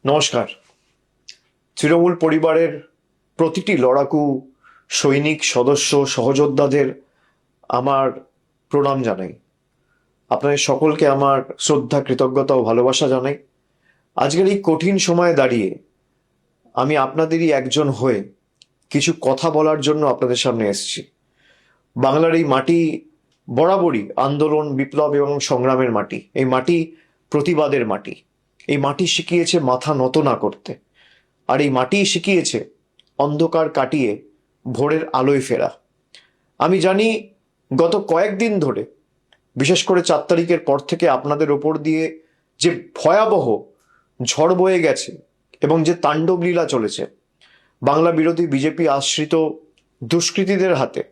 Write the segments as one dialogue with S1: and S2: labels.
S1: নমস্কার। তৃণমূল পরিবারের প্রতিটি লড়াকু সৈনিক সদস্য সহযোদ্ধাদের আমার প্রণাম জানাই। আপনাদের সকলকে আমার শ্রদ্ধা, কৃতজ্ঞতা ও ভালোবাসা জানাই। আজকের এই কঠিন সময়ে দাঁড়িয়ে আমি আপনাদেরই একজন হয়ে কিছু কথা বলার জন্য আপনাদের সামনে এসেছি। বাংলার এই মাটি বরাবরই আন্দোলন, বিপ্লব এবং সংগ্রামের মাটি। এই মাটি প্রতিবাদের মাটি। এই মাটি শিখিয়েছে মাথা নত না করতে, আর এই মাটিই শিখিয়েছে অন্ধকার কাটিয়ে ভোরের আলোয় ফেরা। আমি জানি গত কয়েকদিন ধরে, বিশেষ করে 4 তারিখের পর থেকে আপনাদের ওপর দিয়ে যে ভয়াবহ ঝড় বয়ে গেছে এবং যে তাণ্ডব লীলা চলেছে, বাংলা বিরোধী বিজেপি আশ্রিত দুষ্কৃতীদের হাতে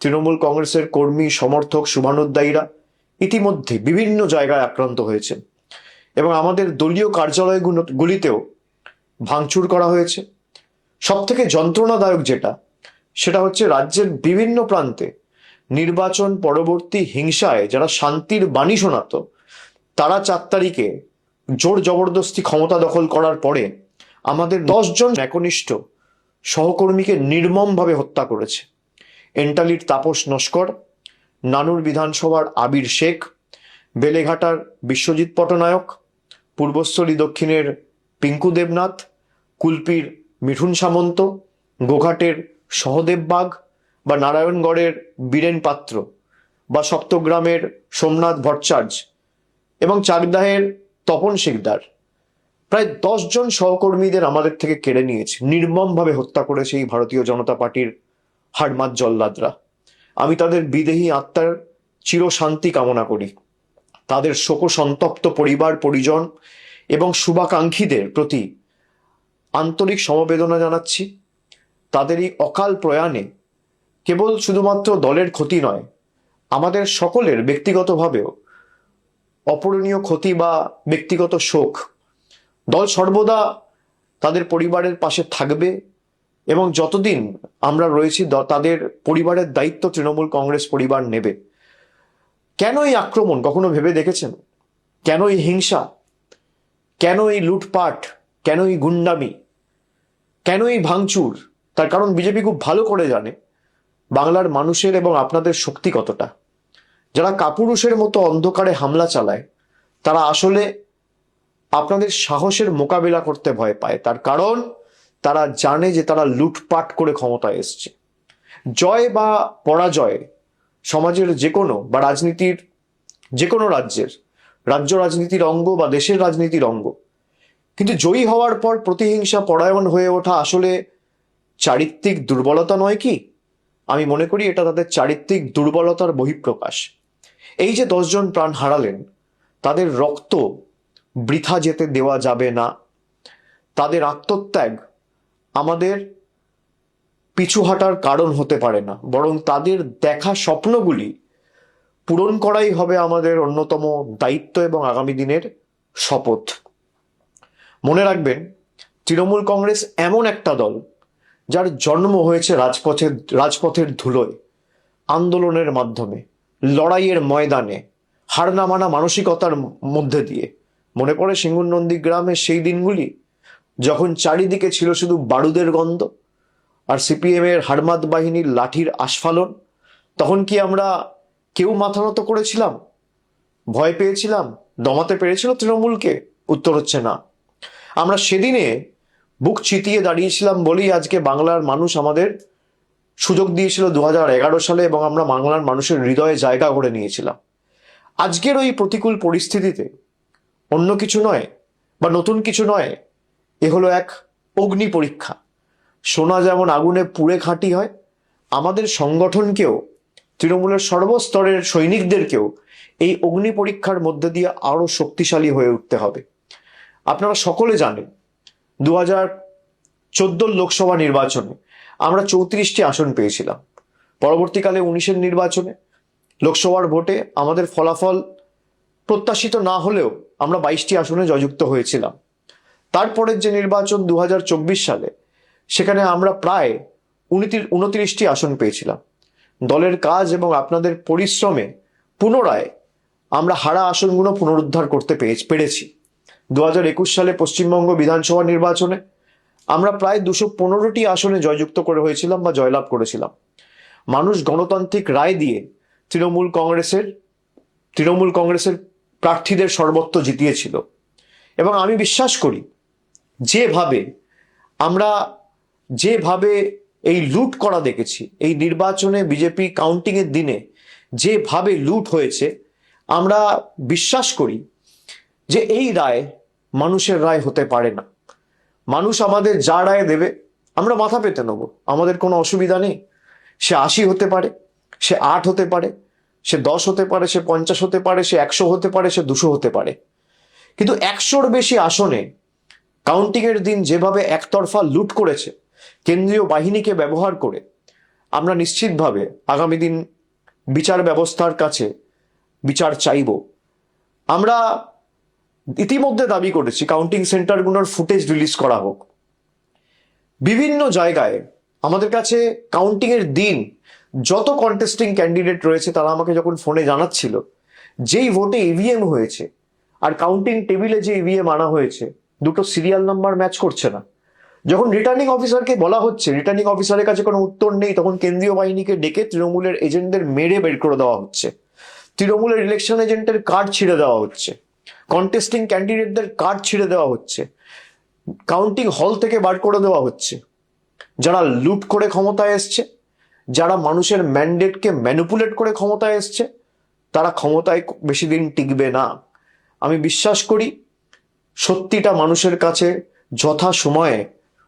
S1: তৃণমূল কংগ্রেসের কর্মী, সমর্থক, শুভানুধ্যায়ীরা ইতিমধ্যে বিভিন্ন জায়গায় আক্রান্ত হয়েছে এবং আমাদের দলীয় কার্যালয়গুলিতেও ভাঙচুর করা হয়েছে। সব থেকে যন্ত্রণাদায়ক সেটা হচ্ছে রাজ্যের বিভিন্ন প্রান্তে নির্বাচন পরবর্তী হিংসায় যারা শান্তির বাণী শোনাতো, তারা 4 তারিখে জোর জবরদস্তি ক্ষমতা দখল করার পরে আমাদের 10 জন একনিষ্ঠ সহকর্মীকে নির্মমভাবে হত্যা করেছে। এন্টালির তাপস নস্কর, নানুর বিধানসভার আবির শেখ, বেলেঘাটার বিশ্বজিৎ পটনায়ক, পূর্বস্থলী দক্ষিণের পিঙ্কু দেবনাথ, কুলপির মিঠুন সামন্ত, গোঘাটের সহদেব বাগ বা নারায়ণগড়ের বীরেন পাত্র বা সপ্তগ্রামের সোমনাথ ভট্টাচার্য এবং চাকদাহের তপন শিকদার, প্রায় 10 জন সহকর্মীদের আমাদের থেকে কেড়ে নিয়েছে, নির্মমভাবে হত্যা করেছে এই ভারতীয় জনতা পার্টির হাড়মাত জল্লাদরা। আমি তাদের বিদেহী আত্মার চিরশান্তি কামনা করি। তাদের শোক সন্তপ্ত পরিবার পরিজন এবং শুভাকাঙ্ক্ষীদের প্রতি আন্তরিক সমবেদনা জানাচ্ছি। তাদের এই অকাল প্রয়াণে কেবল শুধুমাত্র দলের ক্ষতি নয়, আমাদের সকলের ব্যক্তিগতভাবেও অপূরণীয় ক্ষতি বা ব্যক্তিগত শোক। দল সর্বদা তাদের পরিবারের পাশে থাকবে এবং যতদিন আমরা রয়েছি তাদের পরিবারের দায়িত্ব তৃণমূল কংগ্রেস পরিবার নেবে। কেন এই আক্রমণ কখনো ভেবে দেখেছেন? কেন এই হিংসা? কেন এই লুটপাট? কেন এই গুন্ডামি? কেন এই ভাঙচুর? তার কারণ বিজেপি খুব ভালো করে জানে বাংলার মানুষের এবং আপনাদের শক্তি কতটা। যারা কাপুরুষের মতো অন্ধকারে হামলা চালায়, তারা আসলে আপনাদের সাহসের মোকাবিলা করতে ভয় পায়। তার কারণ তারা জানে যে তারা লুটপাট করে ক্ষমতায় এসছে। জয় বা পরাজয় সমাজের যে কোনো বা রাজনীতির যে কোনো রাজ্য রাজনীতির অঙ্গ বা দেশের রাজনীতির অঙ্গ। কিন্তু জয়ী হওয়ার পর প্রতিহিংসা পরায়ণ হয়ে ওঠা আসলে চারিত্রিক দুর্বলতা নয় কি? আমি মনে করি এটা তাদের চারিত্রিক দুর্বলতার বহিঃপ্রকাশ। এই যে 10 জন প্রাণ হারালেন, তাদের রক্ত বৃথা যেতে দেওয়া যাবে না। তাদের আত্মত্যাগ আমাদের পিছু হাঁটার কারণ হতে পারে না, বরং তাদের দেখা স্বপ্নগুলি পূরণ করাই হবে আমাদের অন্যতম দায়িত্ব এবং আগামী দিনের শপথ। মনে রাখবেন, তৃণমূল কংগ্রেস এমন একটা দল যার জন্ম হয়েছে রাজপথের ধুলোয়, আন্দোলনের মাধ্যমে, লড়াইয়ের ময়দানে, হার না মানা মানসিকতার মধ্যে দিয়ে। মনে পড়ে সিঙ্গুর নন্দীগ্রামের সেই দিনগুলি, যখন চারিদিকে ছিল শুধু বারুদের গন্ধ আর সিপিএম এর হাড়মাত বাহিনীর লাঠির আস্ফালন। তখন কি আমরা কেউ মাথা নত করেছিলাম? ভয় পেয়েছিলাম? দমাতে পেরেছিল তৃণমূলকে? উত্তর হচ্ছে না। আমরা সেদিনে বুক চিতিয়ে দাঁড়িয়েছিলাম বলেই আজকে বাংলার মানুষ আমাদের সুযোগ দিয়েছিল 2011 সালে, এবং আমরা বাংলার মানুষের হৃদয়ে জায়গা করে নিয়েছিলাম। আজকের ওই প্রতিকূল পরিস্থিতিতে অন্য কিছু নয় বা নতুন কিছু নয়, এ হলো এক অগ্নি পরীক্ষা। সোনা যেমন আগুনে পুড়ে খাঁটি হয়, আমাদের সংগঠনকেও, তৃণমূলের সর্বস্তরের সৈনিকদেরকেও এই অগ্নি পরীক্ষার মধ্যে দিয়ে আরো শক্তিশালী হয়ে উঠতে হবে। আপনারা সকলে জানেন 2014 লোকসভা নির্বাচনে আমরা 34টি আসন পেয়েছিলাম। পরবর্তীকালে 19-এর নির্বাচনে লোকসভার ভোটে আমাদের ফলাফল প্রত্যাশিত না হলেও আমরা 22টি আসনে জয়যুক্ত হয়েছিলাম। তারপরের যে নির্বাচন 2024 সালে, সেখানে আমরা প্রায় 29টি আসন পেয়েছিলাম। দলের কাজ এবং আপনাদের পরিশ্রমে পুনরায় আমরা হারা আসনগুলো পুনরুদ্ধার করতে পেরেছি। 2021 সালে পশ্চিমবঙ্গ বিধানসভা নির্বাচনে আমরা প্রায় 215টি আসনে জয়যুক্ত করে হয়েছিলাম বা জয়লাভ করেছিলাম। মানুষ গণতান্ত্রিক রায় দিয়ে তৃণমূল কংগ্রেসের প্রার্থীদের সর্বত্র জিতিয়েছিল। এবং আমি বিশ্বাস করি যেভাবে এই লুট করা দেখেছি, এই নির্বাচনে বিজেপি কাউন্টিং এর দিনে যেভাবে লুট হয়েছে, আমরা বিশ্বাস করি যে এই রায় মানুষের রায় হতে পারে না। মানুষ আমাদের যা রায় দেবে আমরা মাথা পেতে নেবো, আমাদের কোনো অসুবিধা নেই। সে 80 হতে পারে, সে 8 হতে পারে, সে 10 হতে পারে, সে 50 হতে পারে, সে 100 হতে পারে, সে 200 হতে পারে। কিন্তু 100-র বেশি আসনে কাউন্টিং এর দিন যেভাবে একতরফা লুট করেছে কেন্দ্রীয় বাহিনীকে ব্যবহার করে, আমরা নিশ্চিতভাবে আগামী দিন বিচার ব্যবস্থার কাছে বিচার চাইব। আমরা ইতিমধ্যে দাবি করেছি কাউন্টিং সেন্টারগুলোর ফুটেজ রিলিজ করা হোক। বিভিন্ন জায়গায় আমাদের কাছে কাউন্টিং এর দিন যত কন্টেস্টিং ক্যান্ডিডেট রয়েছে তারা আমাকে যখন ফোনে জানাচ্ছিল যেই ভোটে ইভিএম হয়েছে আর কাউন্টিং টেবিলে যে ইভিএম আনা হয়েছে দুটো সিরিয়াল নাম্বার ম্যাচ করছে না। যখন রিটার্নিং অফিসারকে বলা হচ্ছে, রিটার্নিং অফিসারের কাছে কোনো উত্তর নেই, তখন কেন্দ্রীয় বাহিনীকে ডেকে তৃণমূলের এজেন্টদের মেরে বের করে দেওয়া হচ্ছে, তৃণমূলের ইলেকশন এজেন্টের কার্ড ছিঁড়ে দেওয়া হচ্ছে, কন্টেস্টিং ক্যান্ডিডেটদের কার্ড ছিঁড়ে দেওয়া হচ্ছে, কাউন্টিং হল থেকে বার করে দেওয়া হচ্ছে। যারা লুট করে ক্ষমতায় এসছে, যারা মানুষের ম্যান্ডেটকে ম্যানিপুলেট করে ক্ষমতায় এসছে, তারা ক্ষমতায় বেশি দিন টিকবে না। আমি বিশ্বাস করি সত্যিটা মানুষের কাছে যথা সময়ে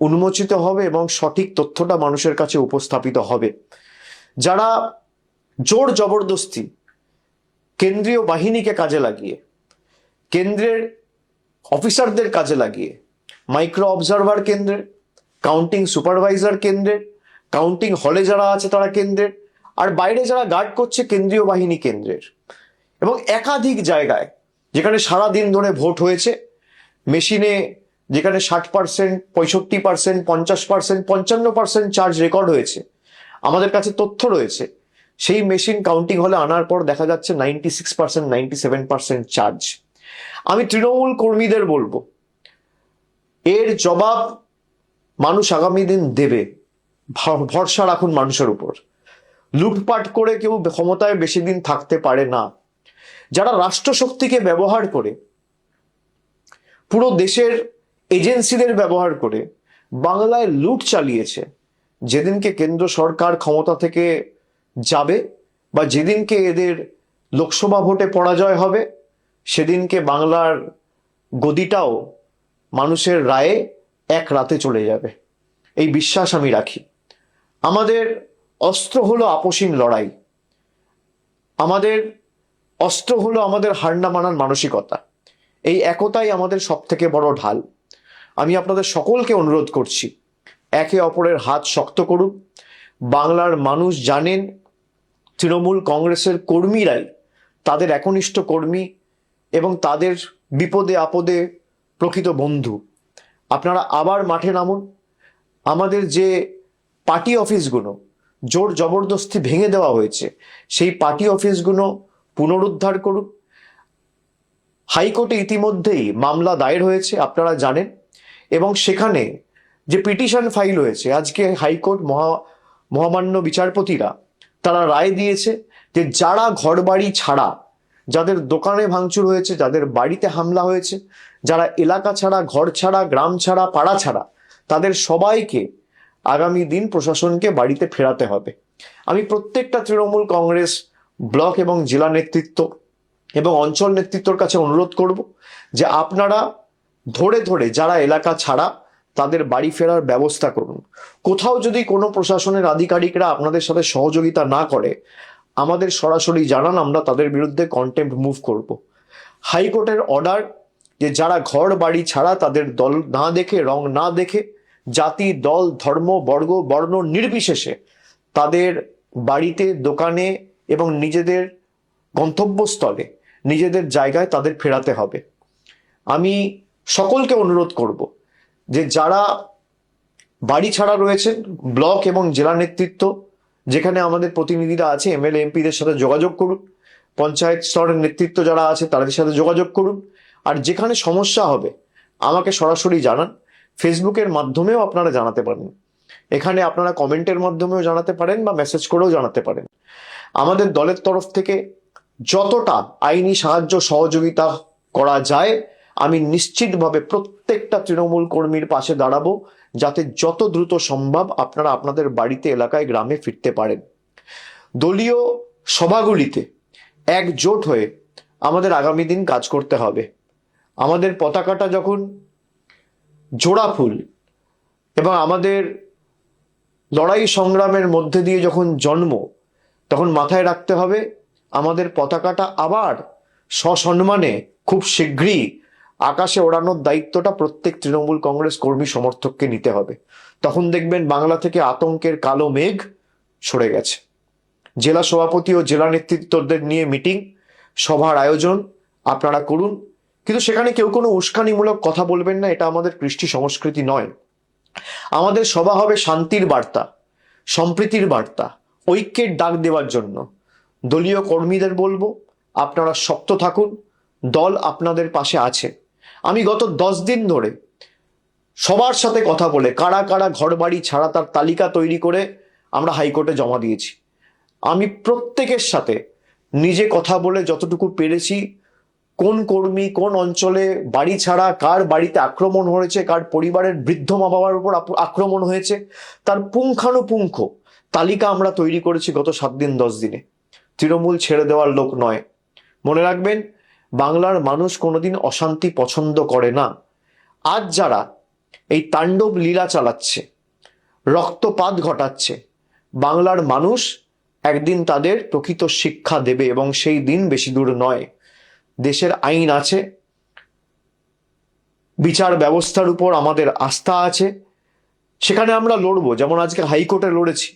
S1: উন্মোচিত হবে এবং সঠিক তথ্যটা মানুষের কাছে উপস্থাপিত হবে। যারা জোর জবরদস্তি কেন্দ্রীয় বাহিনীকে কাজে লাগিয়ে, কেন্দ্রের অফিসারদের কাজে লাগিয়ে, মাইক্রো অবজারভার কেন্দ্রের, কাউন্টিং সুপারভাইজার কেন্দ্রের, কাউন্টিং হলে যারা আছে তারা কেন্দ্রের, আর বাইরে যারা গার্ড করছে কেন্দ্রীয় বাহিনী কেন্দ্রের, এবং একাধিক জায়গায় যেখানে সারা দিন ধরে ভোট হয়েছে, মেশিনে যেখানে 60%, 65%, 50%, 55% চার্জ রেকর্ড হয়েছে, আমাদের কাছে তথ্য রয়েছে, সেই মেশিন কাউন্টিং হলে আনার পর দেখা যাচ্ছে 96%, 97% চার্জ। আমি তৃণমূল কর্মীদের বলবো, এর জবাব মানুষ আগামী দিন দেবে, ভরসা রাখুন মানুষের উপর। লুটপাট করে কেউ ক্ষমতায় বেশি দিন থাকতে পারে না। যারা রাষ্ট্রশক্তিকে ব্যবহার করে, পুরো দেশের এজেন্সিদের ব্যবহার করে বাংলায় লুট চালিয়েছে, যেদিনকে কেন্দ্র সরকার ক্ষমতা থেকে যাবে বা যেদিনকে এদের লোকসভা ভোটে পরাজয় হবে, সেদিনকে বাংলার গদিটাও মানুষের রায়ে এক রাতে চলে যাবে, এই বিশ্বাস আমি রাখি। আমাদের অস্ত্র হলো আপোষহীন লড়াই, আমাদের অস্ত্র হলো আমাদের হার না মানার মানসিকতা। এই একতাই আমাদের সব থেকে বড় ঢাল। আমি আপনাদের সকলকে অনুরোধ করছি, একে অপরের হাত শক্ত করুন। বাংলার মানুষ জানেন তৃণমূল কংগ্রেসের কর্মীরাই তাদের একনিষ্ঠ কর্মী এবং তাদের বিপদে আপদে প্রকৃত বন্ধু। আপনারা আবার মাঠে নামুন। আমাদের যে পার্টি অফিসগুলো জোর জবরদস্তি ভেঙে দেওয়া হয়েছে, সেই পার্টি অফিসগুলো পুনরুদ্ধার করুন। হাইকোর্টে ইতিমধ্যেই মামলা দায়ের হয়েছে আপনারা জানেন, এবং সেখানে যে পিটিশন ফাইল হয়েছে, আজকে হাইকোর্ট মহামান্য বিচারপতিরা তারা রায় দিয়েছে যে যারা ঘরবাড়ি ছাড়া, যাদের দোকানে ভাঙচুর হয়েছে, যাদের বাড়িতে হামলা হয়েছে, যারা এলাকা ছাড়া, ঘর ছাড়া, গ্রাম ছাড়া, পাড়া ছাড়া, তাদের সবাইকে আগামী দিন প্রশাসনকে বাড়িতে ফেরাতে হবে। আমি প্রত্যেকটা তৃণমূল কংগ্রেস ব্লক এবং জেলা নেতৃত্ব এবং অঞ্চল নেতৃত্বর কাছে অনুরোধ করব যে আপনারা ধরে ধরে যারা এলাকা ছাড়া তাদের বাড়ি ফেরার ব্যবস্থা করুন। কোথাও যদি কোনো প্রশাসনের আধিকারিকরা আপনাদের সাথে সহযোগিতা না করে, আমাদের সরাসরি জানান, আমরা তাদের বিরুদ্ধে কন্টেম্প্ট মুভ করব। হাইকোর্টের অর্ডার যে যারা ঘর বাড়ি ছাড়া, তাদের দল না দেখে, রং না দেখে, জাতি, দল, ধর্ম, বর্ণ নির্বিশেষে তাদের বাড়িতে, দোকানে এবং নিজেদের গন্তব্যস্থলে, নিজেদের জায়গায় তাদের ফেরাতে হবে। আমি সকলকে অনুরোধ করব যে যারা বাড়ি ছাড়া রয়েছেন, ব্লক এবং জেলা নেতৃত্ব যেখানে আমাদের প্রতিনিধিরা আছে, এমএলএ এমপিদের সাথে যোগাযোগ করুন। পঞ্চায়েত স্তরের নেতৃত্ব যারা আছে তাদের সাথে যোগাযোগ করুন। আর যেখানে সমস্যা হবে আমাকে সরাসরি জানান। ফেসবুকের মাধ্যমেও আপনারা জানাতে পারেন, এখানে আপনারা কমেন্টের মাধ্যমেও জানাতে পারেন বা মেসেজ করেও জানাতে পারেন। আমাদের দলের তরফ থেকে যতটা আইনি সাহায্য সহযোগিতা করা যায় আমি নিশ্চিতভাবে প্রত্যেকটা তৃণমূল কর্মীর পাশে দাঁড়াবো, যাতে যত দ্রুত সম্ভব আপনারা আপনাদের বাড়িতে, এলাকায়, গ্রামে ফিরতে পারেন। দলীয় সভাগুলিতে একজোট হয়ে আমাদের আগামী দিন কাজ করতে হবে। আমাদের পতাকাটা যখন জোড়া ফুল এবং আমাদের লড়াই সংগ্রামের মধ্যে দিয়ে যখন জন্ম, তখন মাথায় রাখতে হবে আমাদের পতাকাটা আবার সসম্মানে খুব শীঘ্রই আকাশে ওড়ানোর দায়িত্বটা প্রত্যেক তৃণমূল কংগ্রেস কর্মী সমর্থককে নিতে হবে। তখন দেখবেন বাংলা থেকে আতঙ্কের কালো মেঘ সরে গেছে। জেলা সভাপতি ও জেলা নেতৃত্বদের নিয়ে মিটিং, সভার আয়োজন আপনারা করুন, কিন্তু সেখানে কেউ কোনো উস্কানিমূলক কথা বলবেন না, এটা আমাদের কৃষ্টি সংস্কৃতি নয়। আমাদের সভা হবে শান্তির বার্তা, সম্প্রীতির বার্তা, ঐক্যের ডাক দেওয়ার জন্য। দলীয় কর্মীদের বলবো আপনারা শক্ত থাকুন, দল আপনাদের পাশে আছে। আমি গত 10 দিন ধরে সবার সাথে কথা বলে কারা কারা ঘর বাড়ি ছাড়া তার তালিকা তৈরি করে আমরা হাইকোর্টে জমা দিয়েছি। আমি প্রত্যেকের সাথে নিজে কথা বলে যতটুকু পেরেছি, কোন কর্মী কোন অঞ্চলে বাড়ি ছাড়া, কার বাড়িতে আক্রমণ হয়েছে, কার পরিবারের বৃদ্ধ মা বাবার উপর আক্রমণ হয়েছে, তার পুঙ্খানুপুঙ্খ তালিকা আমরা তৈরি করেছি গত 7 দিন 10 দিনে। তৃণমূল ছেড়ে দেওয়ার লোক নয়। মনে রাখবেন, বাংলার মানুষ কোনোদিন অশান্তি পছন্দ করে না। আজ যারা এই তাণ্ডব লীলা চালাচ্ছে, রক্তপাত ঘটাচ্ছে, বাংলার মানুষ একদিন তাদের প্রকৃত শিক্ষা দেবে এবং সেই দিন বেশি দূর নয়। দেশের আইন আছে, বিচার ব্যবস্থার উপর আমাদের আস্থা আছে, সেখানে আমরা লড়বো। যেমন আজকে হাইকোর্টে লড়েছি,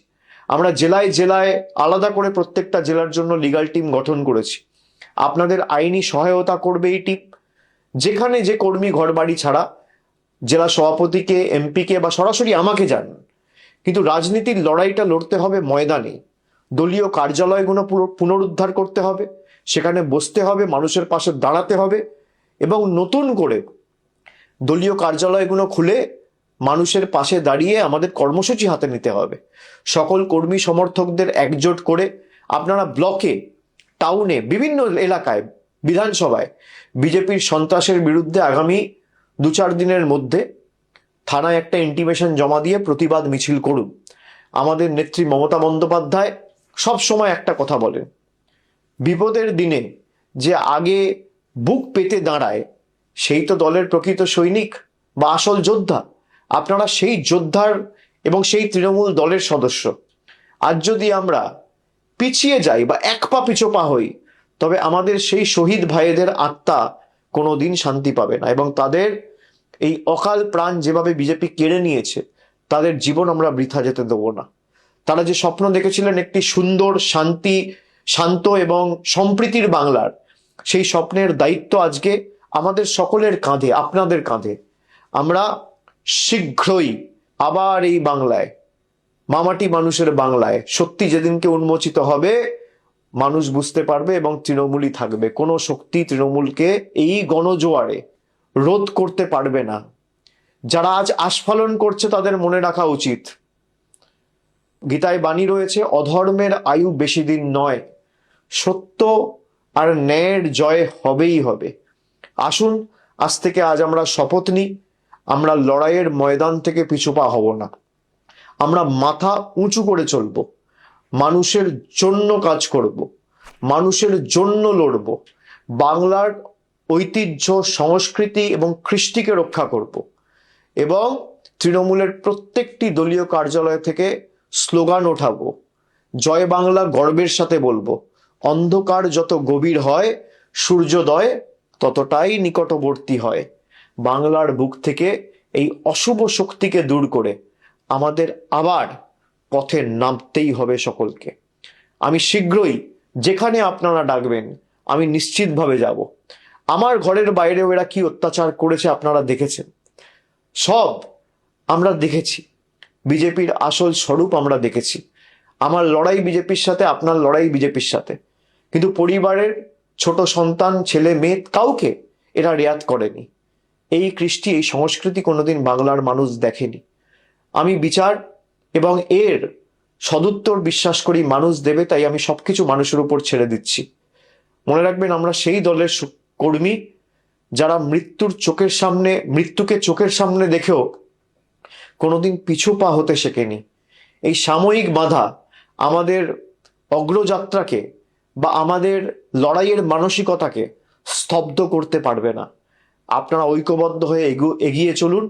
S1: আমরা জেলায় জেলায় আলাদা করে প্রত্যেকটা জেলার জন্য লিগ্যাল টিম গঠন করেছি। আপনাদের আইনি সহায়তা করবে এই টিম। যেখানে যে কর্মী ঘর বাড়ি ছাড়া জেলা সভাপতিকে, এমপিকে বা সরাসরি আমাকে জানান, কিন্তু রাজনীতির লড়াইটা লড়তে হবে ময়দানে। দলীয় কার্যালয়গুলো পুনরুদ্ধার করতে হবে, সেখানে বসতে হবে, মানুষের পাশে দাঁড়াতে হবে এবং নতুন করে দলীয় কার্যালয়গুলো খুলে মানুষের পাশে দাঁড়িয়ে আমাদের কর্মসূচি হাতে নিতে হবে। সকল কর্মী সমর্থকদের একজোট করে আপনারা ব্লকে, টাউনে, বিভিন্ন এলাকায়, বিধানসভায় বিজেপির সন্ত্রাসের বিরুদ্ধে আগামী 2-4 দিনের মধ্যে থানায় একটা ইন্টিমেশন জমা দিয়ে প্রতিবাদ মিছিল করুন। আমাদের নেত্রী মমতা বন্দ্যোপাধ্যায় সব সময় একটা কথা বলেন, বিপদের দিনে যে আগে বুক পেতে দাঁড়ায় সেই তো দলের প্রকৃত সৈনিক বা আসল যোদ্ধা। আপনারা সেই যোদ্ধার এবং সেই তৃণমূল দলের সদস্য। আজ যদি আমরা পিছিয়ে যাই বা এক পা পিছপা হই, তবে আমাদের সেই শহীদ ভাইদের আত্মা কোনোদিন শান্তি পাবে না এবং তাদের এই অকাল প্রাণ যেভাবে বিজেপি কেড়ে নিয়েছে, তাদের জীবন আমরা বৃথা যেতে দেবো না। তারা যে স্বপ্ন দেখেছিলেন একটি সুন্দর, শান্ত এবং সম্প্রীতির বাংলার, সেই স্বপ্নের দায়িত্ব আজকে আমাদের সকলের কাঁধে, আপনাদের কাঁধে। আমরা শীঘ্রই আবার এই বাংলায়, মামাটি মানুষের বাংলায় সত্যি যেদিনকে উন্মোচিত হবে, মানুষ বুঝতে পারবে এবং তৃণমূলই থাকবে। কোনো শক্তি তৃণমূলকে এই গণজোয়ারে রোধ করতে পারবে না। যারা আজ আস্ফালন করছে তাদের মনে রাখা উচিত, গীতায় বাণী রয়েছে, অধর্মের আয়ু বেশি দিন নয়, সত্য আর ন্যায়ের জয় হবেই হবে। আসুন আজ থেকে আজ আমরা শপথ নিই, আমরা লড়াইয়ের ময়দান থেকে পিছুপা হব না। আমরা মাথা উঁচু করে চলব, মানুষের জন্য কাজ করব, মানুষের জন্য লড়ব, বাংলার ঐতিহ্য, সংস্কৃতি এবং কৃষ্টিকে রক্ষা করব এবং তৃণমূলের প্রত্যেকটি দলীয় কার্যালয় থেকে স্লোগান ওঠাবো, জয় বাংলা গর্বের সাথে বলবো। অন্ধকার যত গভীর হয়, সূর্যোদয় ততটাই নিকটবর্তী হয়। বাংলার বুক থেকে এই অশুভ শক্তিকে দূর করে আমাদের আবার পথে নামতেই হবে সকলকে। আমি শীঘ্রই যেখানে আপনারা ডাকবেন আমি নিশ্চিতভাবে যাব। আমার ঘরের বাইরেও এরা কি অত্যাচার করেছে আপনারা দেখেছেন, সব আমরা দেখেছি। বিজেপির আসল স্বরূপ আমরা দেখেছি। আমার লড়াই বিজেপির সাথে, আপনার লড়াই বিজেপির সাথে, কিন্তু পরিবারের ছোট সন্তান, ছেলে মেয়ে, কাউকে এরা রেয়াত করেনি। এই কৃষ্টি, এই সংস্কৃতি কোনোদিন বাংলার মানুষ দেখেনি। আমি বিচার এবং এর সদুত্তর বিশ্বাস করি মানুষ দেবে, তাই আমি সবকিছু মানুষের উপর ছেড়ে দিচ্ছি। মনে রাখবেন, আমরা সেই দলের কর্মী যারা মৃত্যুকে চোখের সামনে দেখেও কোনোদিন পিছু পা হতে শেখেনি। এই সাময়িক বাধা আমাদের অগ্রযাত্রাকে বা আমাদের লড়াইয়ের মানসিকতাকে স্তব্ধ করতে পারবে না। আপনারা ঐক্যবদ্ধ হয়ে এগিয়ে চলুন,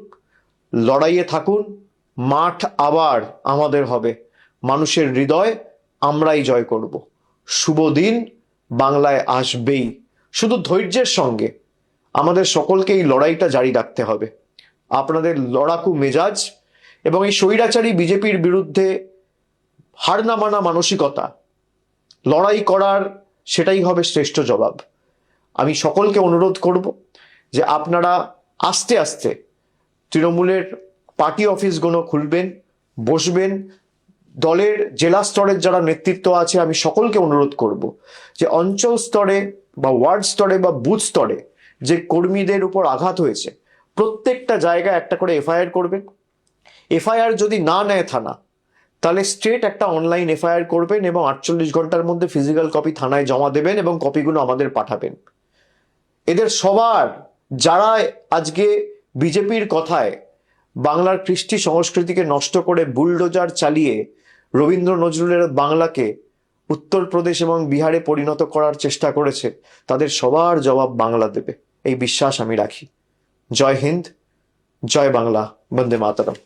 S1: লড়াইয়ে থাকুন। মাঠ আবার আমাদের হবে, মানুষের হৃদয় আমরাই জয় করব। শুভ দিন বাংলায় আসবেই। শুধু ধৈর্যের সঙ্গে আমাদের সকলকে এই লড়াইটা জারি রাখতে হবে। আপনাদের লড়াকু মেজাজ এবং এই স্বৈরাচারী বিজেপির বিরুদ্ধে হার না মানা মানসিকতা, লড়াই করার সেটাই হবে শ্রেষ্ঠ জবাব। আমি সকলকে অনুরোধ করব যে আপনারা আস্তে আস্তে তৃণমূলের পার্টি অফিসগুলো খুলবেন, বসবেন। দলের জেলা স্তরের যারা নেতৃত্ব আছে, আমি সকলকে অনুরোধ করব যে অঞ্চল স্তরে বা ওয়ার্ড স্তরে বা বুথ স্তরে যে কর্মীদের উপর আঘাত হয়েছে, প্রত্যেকটা জায়গায় একটা করে এফআইআর করবেন। এফআইআর যদি না নেয় থানা, তাহলে স্ট্রেট একটা অনলাইন এফআইআর করবেন এবং 48 ঘন্টার মধ্যে ফিজিক্যাল কপি থানায় জমা দেবেন এবং কপিগুলো আমাদের পাঠাবেন। এদের সবার, যারা আজকে বিজেপির কথায় বাংলার কৃষ্টি সংস্কৃতিকে নষ্ট করে বুলডোজার চালিয়ে রবীন্দ্র নজরুলের বাংলাকে উত্তরপ্রদেশ এবং বিহারে পরিণত করার চেষ্টা করেছে, তাদের সবার জবাব বাংলা দেবে, এই বিশ্বাস আমি রাখি। জয় হিন্দ, জয় বাংলা, বন্দে মাতরম।